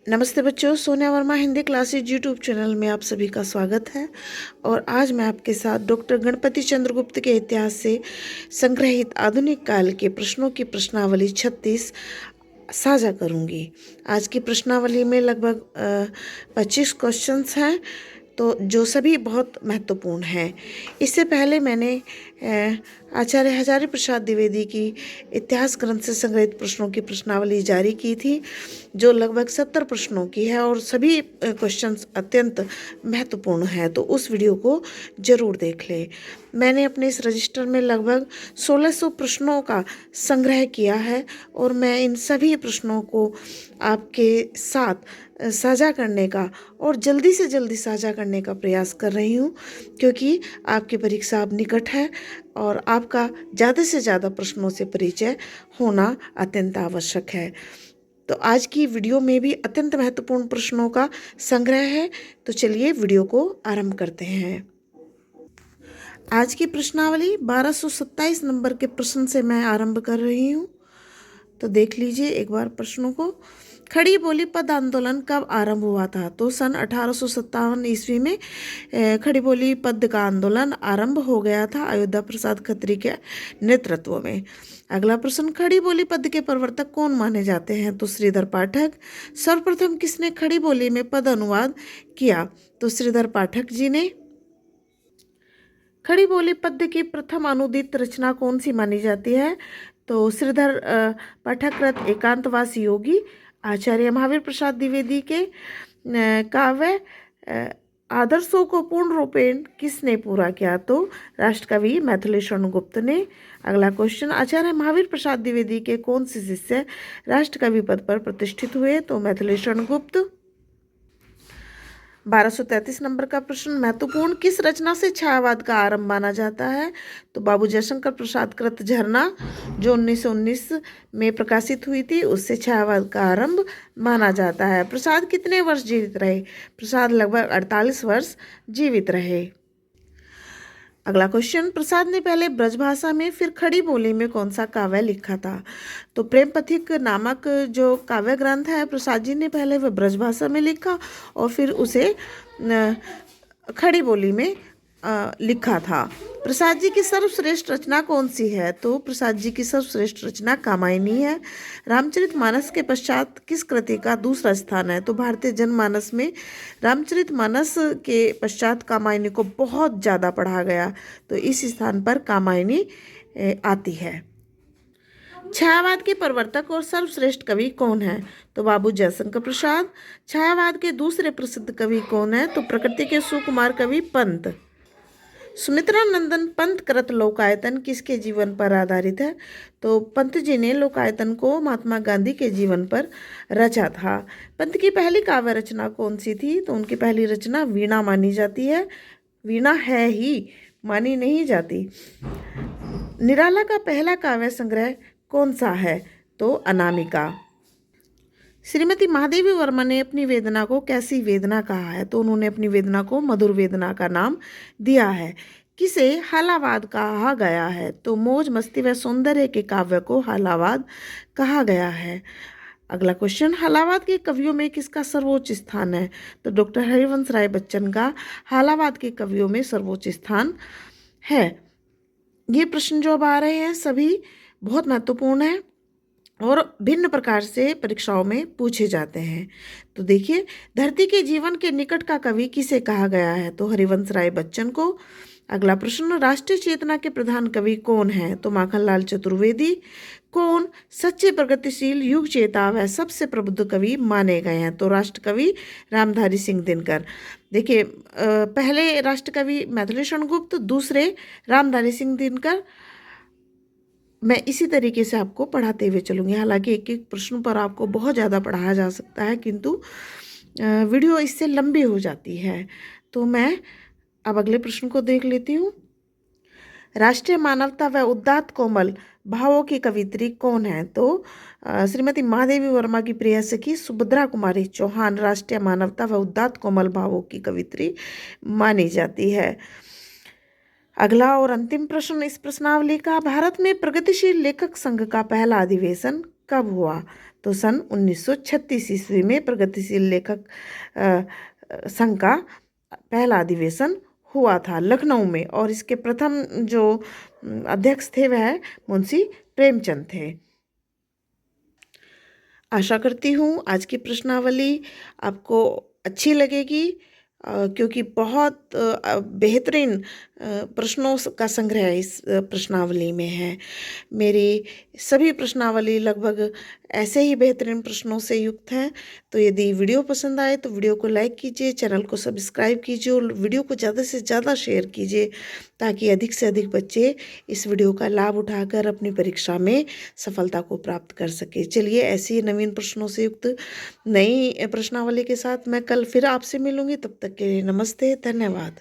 नमस्ते बच्चों, Sonia Verma Hindi classes YouTube channel में आप सभी का स्वागत है। और आज मैं आपके साथ डॉक्टर गणपति चंद्रगुप्त के इतिहास से संग्रहित आधुनिक काल के प्रश्नों की प्रश्नावली 36 साझा करूंगी। आज की प्रश्नावली में लगभग 25 क्वेश्चंस हैं, तो जो सभी बहुत महत्वपूर्ण हैं। इससे पहले मैंने आचार्य हजारी प्रसाद द्विवेदी की इतिहास ग्रंथ से संग्रहित प्रश्नों की प्रश्नावली जारी की थी, जो लगभग 70 प्रश्नों की है और सभी क्वेश्चंस अत्यंत महत्वपूर्ण हैं, तो उस वीडियो को ज़रूर देख लें। मैंने अपने इस रजिस्टर में लगभग 1600 प्रश्नों का संग्रह किया है और मैं इन सभी प्रश्नों को आपके साथ साझा करने का और जल्दी से जल्दी साझा करने का प्रयास कर रही हूँ, क्योंकि आपकी परीक्षा अब निकट है और आपका ज़्यादा से ज़्यादा प्रश्नों से परिचय होना अत्यंत आवश्यक है। तो आज की वीडियो में भी अत्यंत महत्वपूर्ण प्रश्नों का संग्रह है। तो चलिए वीडियो को आरंभ करते हैं। आज की प्रश्नावली 1227 नंबर के प्रश्न से मैं आरंभ कर रही हूँ। तो देख लीजिए एक बार प्रश्नों को। खड़ी बोली पद आंदोलन कब आरंभ हुआ था? तो सन 1857 ईस्वी में खड़ी बोली पद का आंदोलन आरंभ हो गया था अयोध्या प्रसाद खत्री के नेतृत्व में। अगला प्रश्न, खड़ी बोली पद के प्रवर्तक कौन माने जाते हैं? तो श्रीधर पाठक। सर्वप्रथम किसने खड़ी बोली में पद अनुवाद किया? तो श्रीधर पाठक जी ने। खड़ी बोली पद्य की प्रथम अनुदित रचना कौन सी मानी जाती है? तो श्रीधर पाठक कृत एकांतवास योगी आचार्य महावीर प्रसाद द्विवेदी के काव्य आदर्शों को पूर्ण रूपेण किसने पूरा किया? तो राष्ट्रकवि मैथिलीशरण गुप्त ने। अगला क्वेश्चन, आचार्य महावीर प्रसाद द्विवेदी के कौन से शिष्य राष्ट्रकवि पद पर प्रतिष्ठित हुए? तो मैथिलीशरण गुप्त। 1233 नंबर का प्रश्न, महत्वपूर्ण किस रचना से छायावाद का आरंभ माना जाता है? तो बाबू जयशंकर प्रसाद कृत झरना, जो 1919 में प्रकाशित हुई थी, उससे छायावाद का आरंभ माना जाता है। प्रसाद कितने वर्ष जीवित रहे? प्रसाद लगभग 48 वर्ष जीवित रहे। अगला क्वेश्चन, प्रसाद ने पहले ब्रजभाषा में फिर खड़ी बोली में कौन सा काव्य लिखा था? तो प्रेम पथिक नामक जो काव्य ग्रंथ है, प्रसाद जी ने पहले वह ब्रजभाषा में लिखा और फिर उसे खड़ी बोली में लिखा था। प्रसाद जी की सर्वश्रेष्ठ रचना कौन सी है? तो प्रसाद जी की सर्वश्रेष्ठ रचना कामायनी है। रामचरितमानस के पश्चात किस कृति का दूसरा स्थान है? तो भारतीय जनमानस में रामचरितमानस के पश्चात कामायनी को बहुत ज़्यादा पढ़ा गया, तो इस स्थान पर कामायनी आती है। छायावाद के प्रवर्तक और सर्वश्रेष्ठ कवि कौन है? तो बाबू जयशंकर प्रसाद। छायावाद के दूसरे प्रसिद्ध कवि कौन है? तो प्रकृति के सुकुमार कवि पंत। सुमित्रा नंदन पंत कृत लोकायतन किसके जीवन पर आधारित है? तो पंत जी ने लोकायतन को महात्मा गांधी के जीवन पर रचा था। पंत की पहली काव्य रचना कौन सी थी? तो उनकी पहली रचना वीणा मानी जाती है। वीणा है ही, मानी नहीं जाती। निराला का पहला काव्य संग्रह कौन सा है? तो अनामिका। श्रीमती महादेवी वर्मा ने अपनी वेदना को कैसी वेदना कहा है? तो उन्होंने अपनी वेदना को मधुर वेदना का नाम दिया है। किसे हालावाद कहा गया है? तो मौज मस्ती व सौंदर्य के काव्य को हालावाद कहा गया है। अगला क्वेश्चन, हालावाद के कवियों में किसका सर्वोच्च स्थान है? तो डॉक्टर हरिवंश राय बच्चन का हालावाद के कवियों में सर्वोच्च स्थान है। ये प्रश्न जो अब आ रहे हैं सभी बहुत महत्वपूर्ण है और भिन्न प्रकार से परीक्षाओं में पूछे जाते हैं। तो देखिए, धरती के जीवन के निकट का कवि किसे कहा गया है? तो हरिवंश राय बच्चन को। अगला प्रश्न, राष्ट्रीय चेतना के प्रधान कवि कौन है? तो माखनलाल चतुर्वेदी। कौन सच्चे प्रगतिशील युग चेता व सबसे प्रबुद्ध कवि माने गए हैं? तो राष्ट्रकवि रामधारी सिंह दिनकर। देखिए, पहले राष्ट्रकवि मैथिलीशरण गुप्त, दूसरे रामधारी सिंह दिनकर। मैं इसी तरीके से आपको पढ़ाते हुए चलूँगी। हालांकि एक एक प्रश्न पर आपको बहुत ज़्यादा पढ़ाया जा सकता है, किंतु वीडियो इससे लंबी हो जाती है। तो मैं अब अगले प्रश्न को देख लेती हूँ। राष्ट्रीय मानवता व उदात्त कोमल भावों की कवित्री कौन है? तो श्रीमती महादेवी वर्मा की प्रिय सखी सुभद्रा कुमारी चौहान राष्ट्रीय मानवता व उदात्त कोमल भावों की कवित्री मानी जाती है। अगला और अंतिम प्रश्न इस प्रश्नावली का, भारत में प्रगतिशील लेखक संघ का पहला अधिवेशन कब हुआ? तो सन 1936 ईस्वी में प्रगतिशील लेखक संघ का पहला अधिवेशन हुआ था लखनऊ में, और इसके प्रथम जो अध्यक्ष थे वह मुंशी प्रेमचंद थे। आशा करती हूँ आज की प्रश्नावली आपको अच्छी लगेगी, क्योंकि बहुत बेहतरीन प्रश्नों का संग्रह इस प्रश्नावली में है। मेरी सभी प्रश्नावली लगभग ऐसे ही बेहतरीन प्रश्नों से युक्त हैं। तो यदि वीडियो पसंद आए तो वीडियो को लाइक कीजिए, चैनल को सब्सक्राइब कीजिए और वीडियो को ज़्यादा से ज़्यादा शेयर कीजिए, ताकि अधिक से अधिक बच्चे इस वीडियो का लाभ उठाकर अपनी परीक्षा में सफलता को प्राप्त कर सके। चलिए, ऐसी ही नवीन प्रश्नों से युक्त नई प्रश्नावली के साथ मैं कल फिर आपसे मिलूंगी। तब तक के लिए नमस्ते, धन्यवाद।